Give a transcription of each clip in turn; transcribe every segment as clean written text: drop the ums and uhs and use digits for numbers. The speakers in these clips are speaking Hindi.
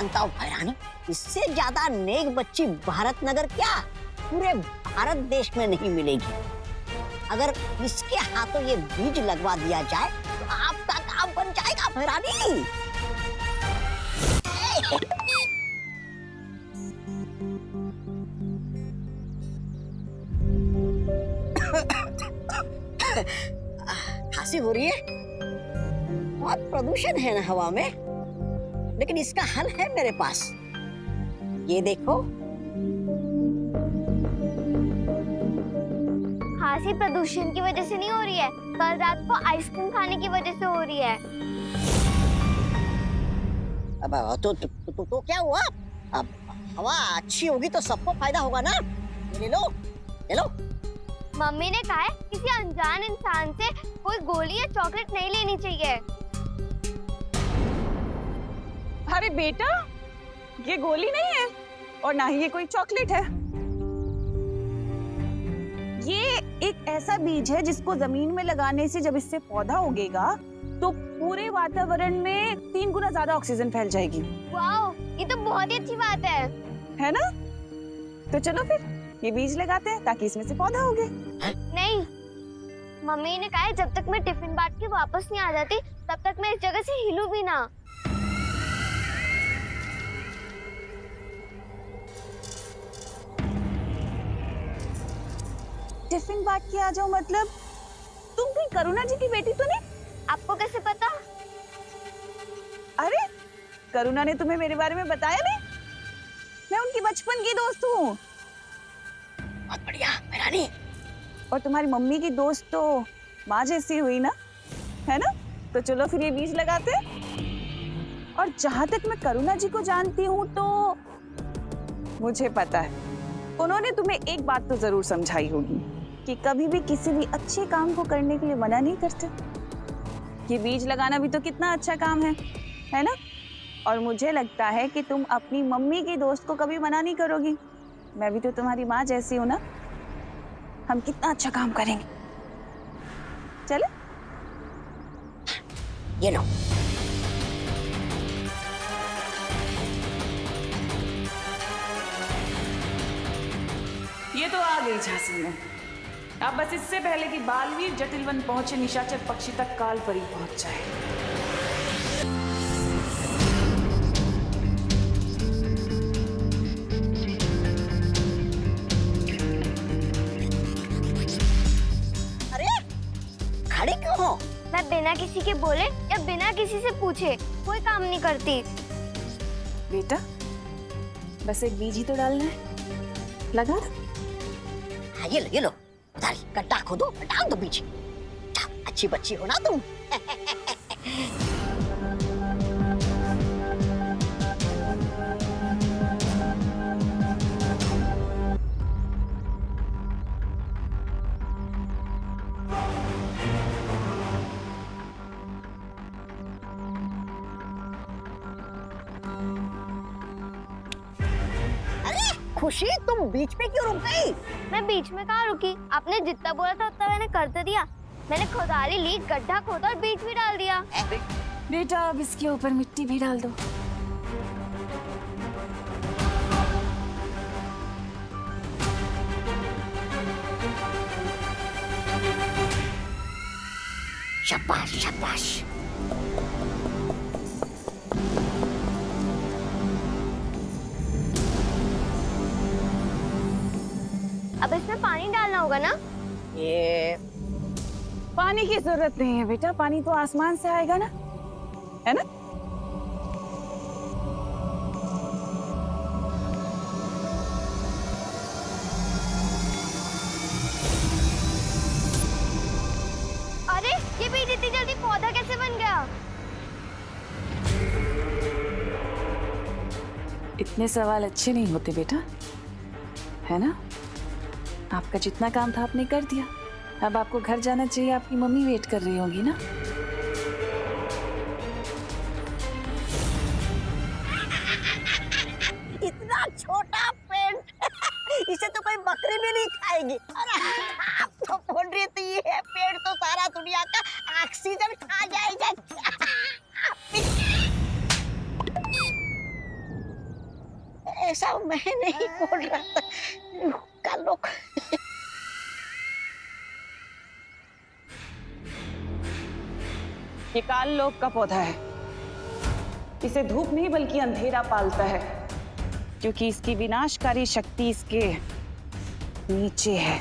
जानता हूँ भैरानी, इससे ज्यादा नेक बच्ची भारत नगर क्या पूरे भारत देश में नहीं मिलेगी। अगर इसके हाथों ये बीज लगवा दिया जाए तो आपका काम बन जाएगा भैरानी। खांसी हो रही है, बहुत प्रदूषण है ना हवा में, लेकिन इसका हल है मेरे पास। ये देखो, खांसी प्रदूषण की वजह से नहीं हो रही है, कल रात को आइसक्रीम खाने की वजह से हो रही है। अब तो क्या हुआ? अब हवा अच्छी होगी तो सबको फायदा होगा ना। ले लो, ले लो। मम्मी ने कहा है किसी अनजान इंसान से कोई गोली या चॉकलेट नहीं लेनी चाहिए। अरे बेटा, ये गोली नहीं है और ना ही ये कोई चॉकलेट है। ये एक ऐसा बीज है जिसको जमीन में लगाने से जब इससे पौधा उगेगा तो पूरे वातावरण में 3 गुना ज्यादा ऑक्सीजन फैल जाएगी। वाओ, ये तो बहुत ही अच्छी बात है ना? तो चलो फिर ये बीज लगाते हैं ताकि इसमें से पौधा उगे। नहीं, मम्मी ने कहा है जब तक मैं टिफिन बांट के वापस नहीं आ जाती तब तक मैं इस जगह से हिलूं भी ना। टिफिन बांट के आ जाओ मतलब तुम भी करुणा जी की बेटी तो नहीं? आपको कैसे पता? अरे करुणा ने तुम्हें मेरे बारे में बताया नहीं? मैं उनकी बचपन की दोस्त हूँ। बहुत बढ़िया भैरानी। और तुम्हारी मम्मी की दोस्त तो माँ जैसी हुई ना, है ना? तो चलो फिर ये बीज लगाते हैं। और जहां तक मैं करुणा जी को जानती हूँ तो मुझे पता है उन्होंने तुम्हें एक बात तो जरूर समझाई होगी कि कभी भी किसी भी अच्छे काम को करने के लिए मना नहीं करते। ये बीज लगाना भी तो कितना अच्छा काम है ना? और मुझे लगता है कि तुम अपनी मम्मी की दोस्त को कभी मना नहीं करोगी। मैं भी तो तुम्हारी माँ जैसी हूँ ना, हम कितना अच्छा काम करेंगे। चलो ये लो। ये तो आ गई झांसी में। अब बस इससे पहले कि बालवीर जटिलवन पहुंचे निशाचर पक्षी तक काल परी पहुंच जाए। मैं बिना किसी के बोले या बिना किसी से पूछे कोई काम नहीं करती। बेटा, बस एक बीज ही तो डालना है, लगा दो। हाँ, ये लो गड्ढा खोदो, डाल दो बीज। अच्छी बच्ची हो ना तुम। खुशी, तुम बीच में क्यों रुक गई? मैं बीच में कहाँ रुकी? आपने जितना बोला था उतना मैंने कर तो दिया। मैंने खुदारी ली, गड्ढा खोदा और बीज भी डाल दिया। बेटा, अब इसके ऊपर मिट्टी भी डाल दो। शाबाश शाबाश। अब इसमें पानी डालना होगा ना? ये पानी की जरूरत नहीं है बेटा, पानी तो आसमान से आएगा ना, है ना? अरे ये बीज इतनी जल्दी पौधा कैसे बन गया? इतने सवाल अच्छे नहीं होते बेटा, है ना? आपका जितना काम था आपने कर दिया। अब आपको घर जाना चाहिए, आपकी मम्मी वेट कर रही होगी ना। इतना छोटा पेड़ इसे तो कोई बकरी भी नहीं खाएगी। अरे आप तो बोल रही थी ये पेड़ तो सारा दुनिया का ऑक्सीजन खा जाएगा। बोल रहा था का लोग। ये काल लोक का पौधा है। इसे धूप नहीं बल्कि अंधेरा पालता है, क्योंकि इसकी विनाशकारी शक्ति इसके नीचे है।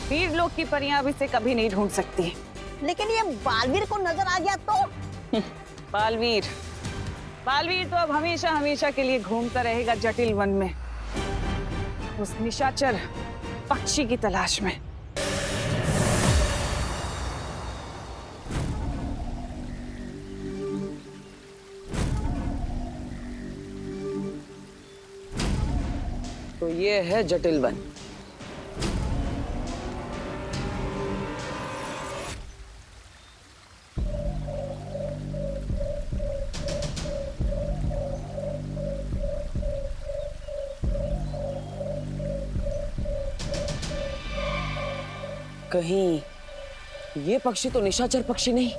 वीर लोक की परियां अब इसे कभी नहीं ढूंढ सकती। लेकिन ये बालवीर को नजर आ गया तो? बालवीर बालवीर तो अब हमेशा हमेशा के लिए घूमता रहेगा जटिल वन में, उस निशाचर पक्षी की तलाश में। तो ये है जटिल वन। कहीं ये पक्षी तो निशाचर पक्षी नहीं?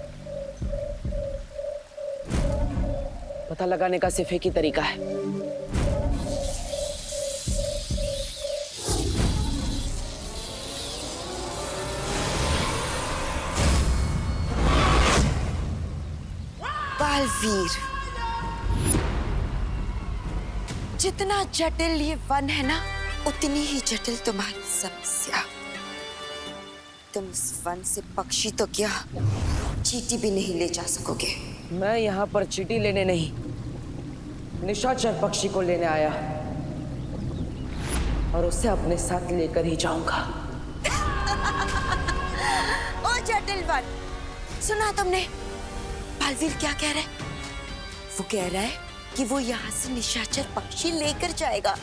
पता लगाने का सिर्फ एक ही तरीका है। बालवीर, जितना जटिल ये वन है ना, उतनी ही जटिल तुम्हारी समस्या। तुम इस वन से पक्षी तो क्या, चींटी भी नहीं ले जा सकोगे। मैं यहाँ पर चींटी लेने नहीं, निशाचर पक्षी को लेने आया और उसे अपने साथ लेकर ही जाऊंगा। ओ जटिल वन, सुना तुमने बालवीर क्या कह रहा है? वो कह रहा है कि वो यहाँ से निशाचर पक्षी लेकर जाएगा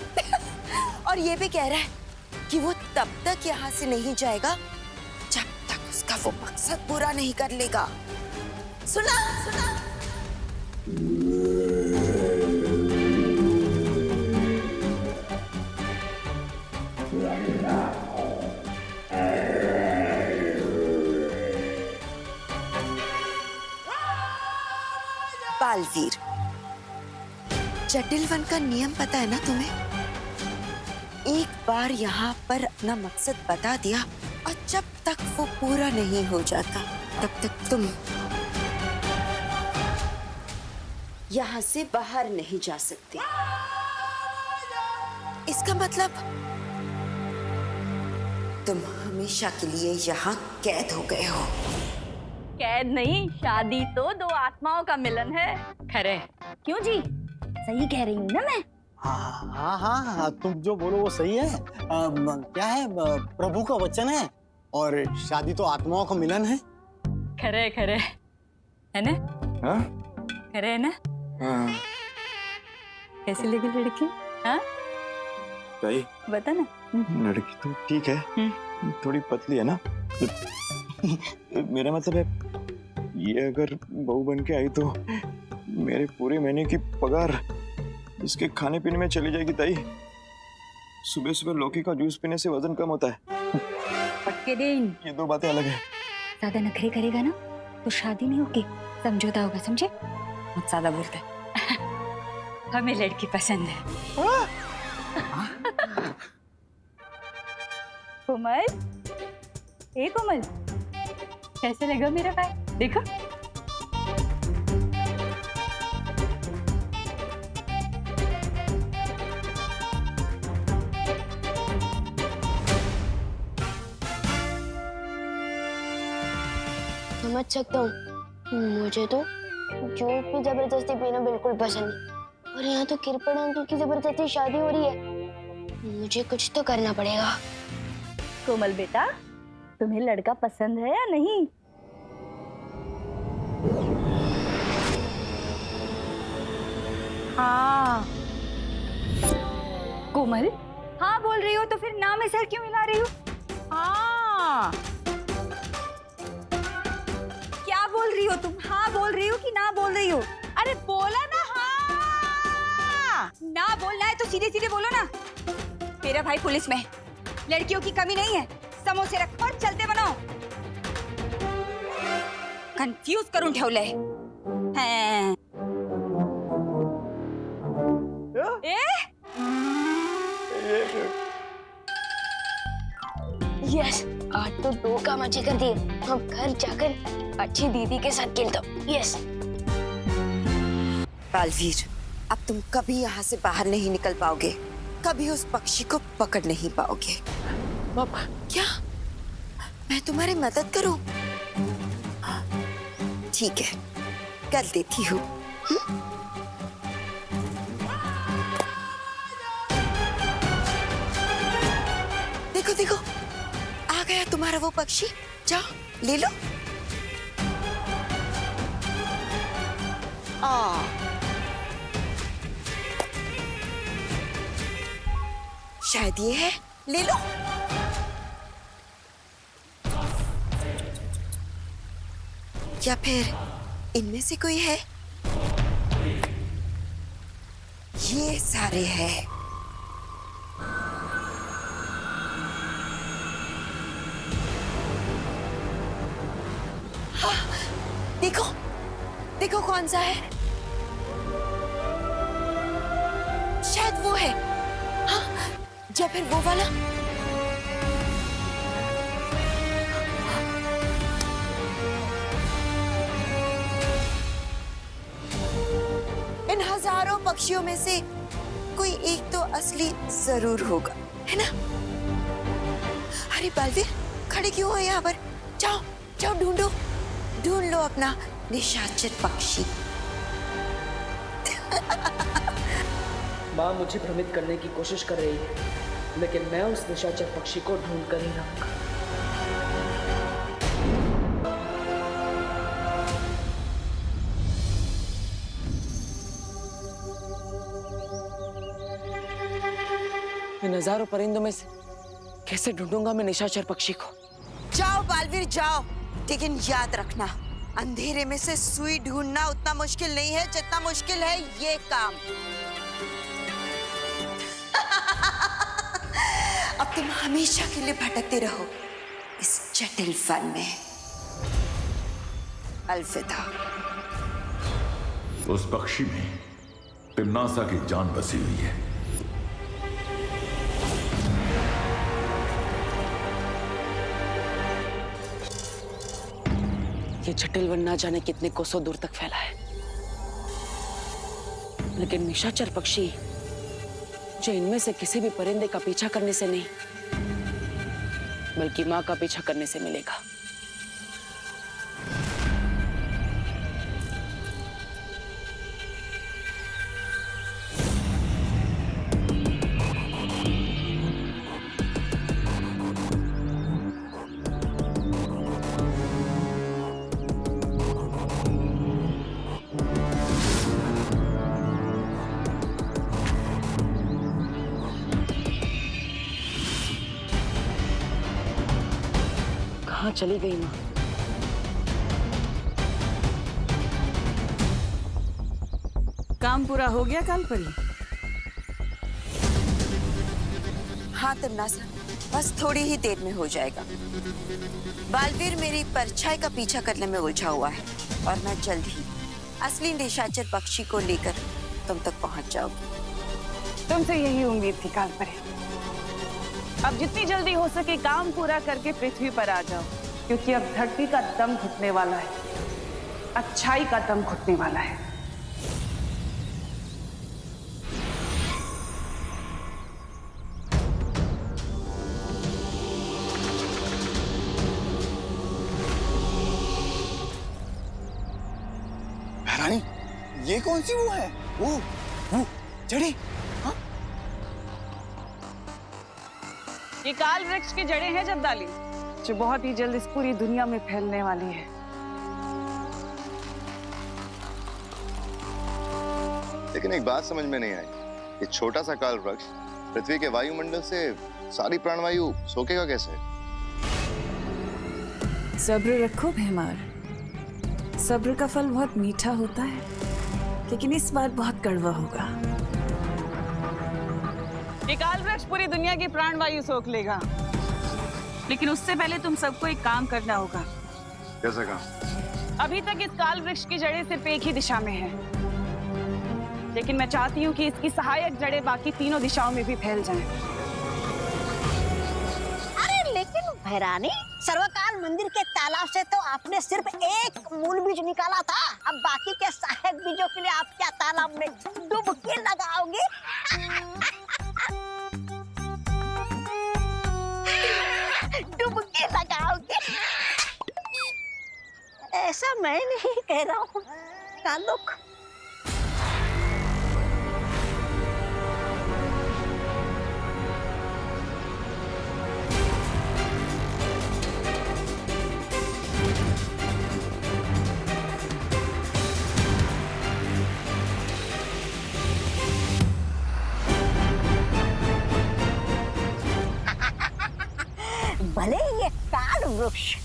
और ये भी कह रहा है कि वो तब तक यहाँ से नहीं जाएगा जब तक उसका वो मकसद पूरा नहीं कर लेगा। सुना सुना। बालवीर, जटिल वन का नियम पता है ना तुम्हें? एक बार यहाँ पर अपना मकसद बता दिया और जब तक वो पूरा नहीं हो जाता तब तक तुम यहाँ से बाहर नहीं जा सकते। इसका मतलब तुम हमेशा के लिए यहाँ कैद हो गए हो। कैद नहीं, शादी तो दो आत्माओं का मिलन है। खरे क्यों जी? सही कह रही हूँ ना मैं? हाँ हाँ हाँ, तुम जो बोलो वो सही है। क्या है, प्रभु का वचन है और शादी तो आत्माओं का मिलन है। खरे खरे है ना? हाँ? खरे है ना? हाँ। कैसी लगी लड़की? हाँ भाई, बता ना। लड़की तो ठीक है, थोड़ी पतली है ना। मेरा मतलब है, ये अगर बहू बन के आई तो मेरे पूरे महीने की पगार इसके खाने पीने में चली जाएगी। ताई, सुबह सुबह लौकी का जूस पीने से वजन कम होता है। पक्के दिन ये दो बातें अलग है। ज्यादा नखरे करेगा ना तो शादी नहीं होगी, समझौता होगा, समझे? बहुत ज्यादा बोलता है। हमें लड़की पसंद है। कोमल, ए कोमल, कैसे लगा मेरा भाई? देखो समझ सकता हूँ, मुझे तो जूस भी जबरदस्ती पीना बिल्कुल पसंद नहीं, और यहाँ तो किरपड़ अंकल की जबरदस्ती शादी हो रही है। मुझे कुछ तो करना पड़ेगा। कोमल बेटा, तुम्हें लड़का पसंद है या नहीं? हाँ कोमल, हाँ बोल रही हो तो फिर ना में सर क्यों मिला रही हो? हाँ क्या बोल रही हो तुम? हाँ बोल रही हो कि ना बोल रही हो? अरे बोला ना हाँ। ना बोलना है तो सीधे सीधे बोलो ना। मेरा भाई पुलिस में है, लड़कियों की कमी नहीं है। समोसे रखो और चलते बनाओ। कन्फ्यूज करून ठेवलंय. हे. यस, आज तो 2 काम अच्छे कर दिए. अब घर जाकर अच्छी दीदी के साथ खेलता हूँ. यस. बालवीर, अब तुम कभी यहाँ से बाहर नहीं निकल पाओगे, कभी उस पक्षी को पकड़ नहीं पाओगे. पापा, क्या मैं तुम्हारी मदद करूं? ठीक है, कर देती हूँ. देखो देखो, आ गया तुम्हारा वो पक्षी. जाओ ले लो. शायद ये है, ले लो. या फिर इनमें से कोई है? ये सारे हैं. हाँ, देखो देखो कौन सा है. शायद वो है. हाँ, या फिर वो वाला. इन हजारों पक्षियों में से कोई एक तो असली जरूर होगा, है ना? अरे बालवीर, खड़े क्यों हो यहाँ पर? जाओ जाओ, ढूंढो, ढूंढ लो अपना निशाचर पक्षी. माँ मुझे भ्रमित करने की कोशिश कर रही है, लेकिन मैं उस निशाचर पक्षी को ढूंढ कर ही रहूंगा. इन हजारों परिंदों में से कैसे ढूंढूंगा मैं निशाचर पक्षी को? जाओ बालवीर जाओ, लेकिन याद रखना, अंधेरे में से सुई ढूंढना उतना मुश्किल नहीं है जितना मुश्किल है ये काम. अब तुम हमेशा के लिए भटकते रहो इस जटिल वन में. अलविदा. उस पक्षी में तिम्नासा की जान बसी हुई है. ये जटिल वन ना जाने कितने कोसों दूर तक फैला है, लेकिन निशाचर पक्षी जो इनमें से किसी भी परिंदे का पीछा करने से नहीं, बल्कि माँ का पीछा करने से मिलेगा. कहाँ चली गई माँ? काम पूरा हो गया कालपरी? हाँ तिम्नासा, बस थोड़ी ही देर में हो जाएगा. बालवीर मेरी परछाई का पीछा करने में उलझा हुआ है और मैं जल्द ही असली निशाचर पक्षी को लेकर तुम तक पहुंच जाओगी. तुमसे यही उम्मीद थी कालपरी. अब जितनी जल्दी हो सके काम पूरा करके पृथ्वी पर आ जाओ, क्योंकि अब धरती का दम घुटने वाला है, अच्छाई का दम घुटने वाला है. रानी, ये कौन सी वो है? वो जड़ी. हाँ? ये काल वृक्ष की जड़ें हैं जद्दाली, जो बहुत ही जल्द इस पूरी दुनिया में फैलने वाली है. लेकिन एक बात समझ में नहीं आई, ये छोटा सा काल वृक्ष पृथ्वी के वायुमंडल से सारी प्राणवायु सोखेगा कैसे? सब्र रखो भीमार, सब्र का फल बहुत मीठा होता है, लेकिन इस बार बहुत कड़वा होगा. ये काल वृक्ष पूरी दुनिया की प्राणवायु सोख लेगा, लेकिन उससे पहले तुम सबको एक काम करना होगा. कैसा काम? अभी तक इस काल वृक्ष की जड़ें सिर्फ एक ही दिशा में है, लेकिन मैं चाहती हूँ कि इसकी सहायक जड़ें बाकी तीनों दिशाओं में भी फैल जाएं। अरे लेकिन भैरानी, सर्वकाल मंदिर के तालाब से तो आपने सिर्फ एक मूल बीज निकाला था। अब बाकी के सहायक बीजों के लिए आप क्या तालाब में डुबकी लगाओगे? डुबकी लगाओगे? ऐसा मैं नहीं कह रहा हूँ कालुक। भले ये काल वृक्ष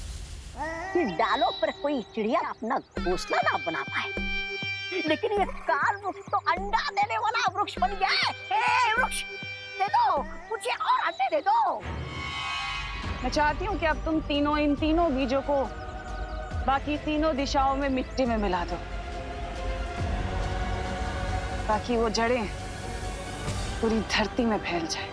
की डालों पर कोई चिड़िया अपना घोंसला ना बना पाए, लेकिन ये काल वृक्ष तो अंडा देने वाला वृक्ष बन गया है। हे वृक्ष, दे दो मुझे और अंडे दे दो। मैं चाहती हूँ कि अब तुम तीनों इन तीनों बीजों को बाकी तीनों दिशाओं में मिट्टी में मिला दो, ताकि वो जड़ें पूरी धरती में फैल जाए।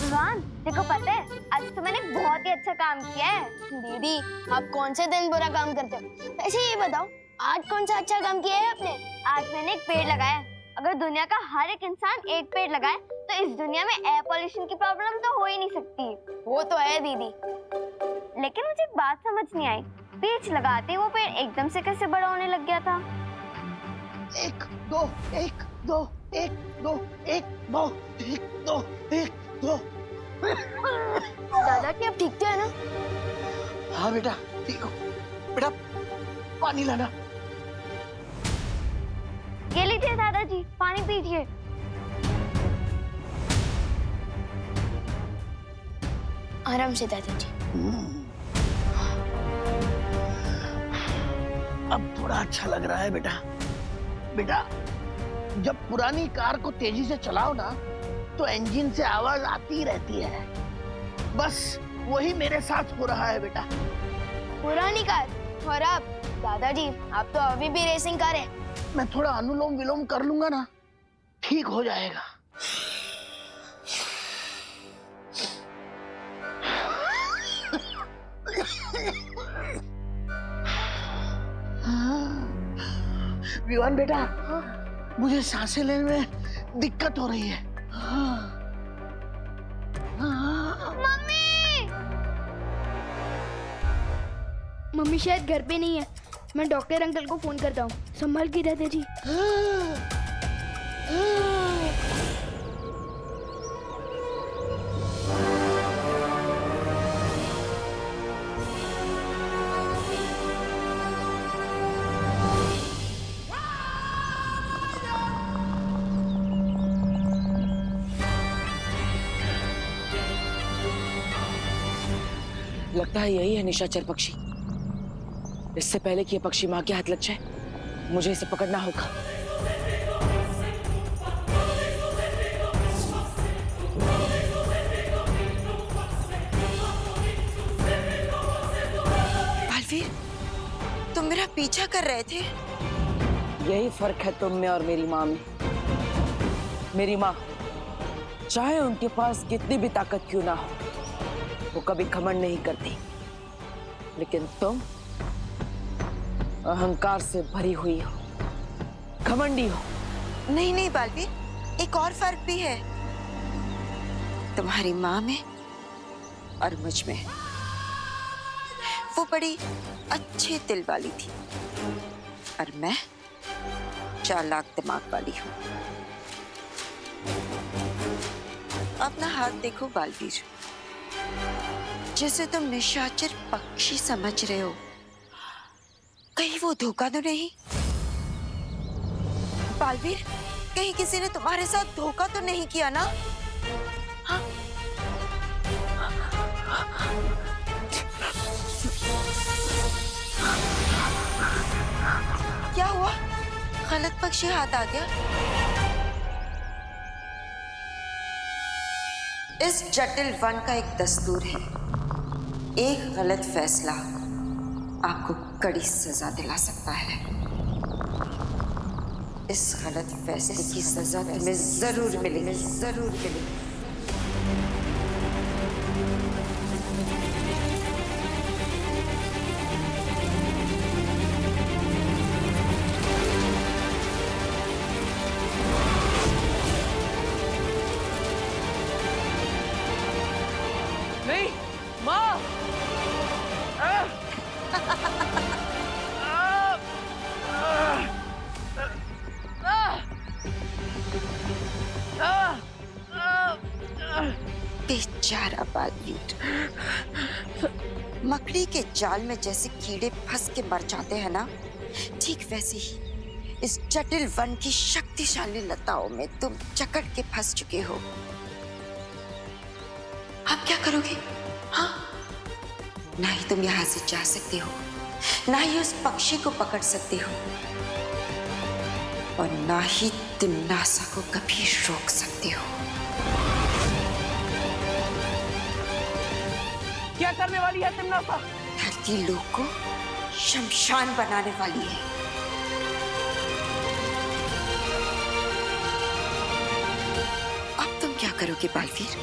विवान, देखो पता है आज तो मैंने बहुत ही अच्छा काम किया है। दीदी, आप कौन से दिन बुरा काम करते हो? ऐसे ये बताओ, आज कौन सा अच्छा काम किया है आपने? आज मैंने एक पेड़ लगाया। अगर दुनिया का हर एक इंसान एक पेड़ लगाए तो इस दुनिया में एयर पोल्यूशन की प्रॉब्लम तो हो ही नहीं सकती। वो तो है दीदी, लेकिन मुझे एक बात समझ नहीं आई, बीज लगाते वो पेड़ एकदम से कैसे बड़ा होने लग गया था? एक दो एक दो एक दो एक दो एक दो एक दो। दादा की अब ठीक तो है ना? हाँ बेटा ठीक हो। बेटा पानी लाना। ये लीजिए दादाजी, पानी पीजिए। आराम से दादाजी। अब थोड़ा अच्छा लग रहा है बेटा। बेटा, जब पुरानी कार को तेजी से चलाओ ना तो इंजन से आवाज आती रहती है। बस वही मेरे साथ हो रहा है बेटा। पुरानी कार और आप दादाजी, आप तो अभी भी रेसिंग कार है। मैं थोड़ा अनुलोम विलोम कर लूंगा ना, ठीक हो जाएगा। विवान बेटा, मुझे सांसें लेने में दिक्कत हो रही है। मम्मी! मम्मी शायद घर पे नहीं है। मैं डॉक्टर अंकल को फोन करता हूँ। संभाल के दादाजी। लगता है यही है निशाचर पक्षी। इससे पहले कि ये पक्षी माँ के हाथ लग जाए, मुझे इसे पकड़ना होगा। बालवीर, तुम मेरा पीछा कर रहे थे? यही फर्क है तुम में और मेरी माँ में। मेरी माँ, चाहे उनके पास कितनी भी ताकत क्यों ना हो, वो कभी घमंड नहीं करती। लेकिन तुम अहंकार से भरी हुई हो, घमंडी हो। नहीं नहीं बालवीर, एक और फर्क भी है तुम्हारी माँ में और मुझ में। वो बड़ी अच्छे दिल वाली थी और मैं चालाक दिमाग वाली हूँ। अपना हाथ देखो बालवीर, जिसे तुम निशाचर पक्षी समझ रहे हो, कहीं वो धोखा तो नहीं? बालवीर, कहीं किसी ने तुम्हारे साथ धोखा तो नहीं किया ना? हाँ? क्या हुआ? गलत पक्षी हाथ आ गया? इस जटिल वन का एक दस्तूर है, एक गलत फैसला आपको कड़ी सजा दिला सकता है। इस गलत फैसले की सजा तुम्हें जरूर मिलेगी, जरूर मिलेगी। नहीं माँ, बेचारा बालवीर, मकड़ी के जाल में जैसे कीड़े फंस के मर जाते हैं ना, ठीक वैसे ही इस जटिल वन की शक्तिशाली लताओं में तुम जकड़ के फंस चुके हो। आप क्या करोगे? हाँ, ना ही तुम यहां से जा सकते हो, ना ही उस पक्षी को पकड़ सकते हो, और ना ही तिम्नासा को कभी रोक सकते हो। क्या करने वाली है तिम्नासा? धरती लोक को शमशान बनाने वाली है। अब तुम क्या करोगे बालवीर?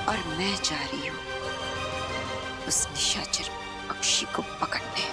और मैं जा रही हूँ उस निशाचर पक्षी को पकड़ने।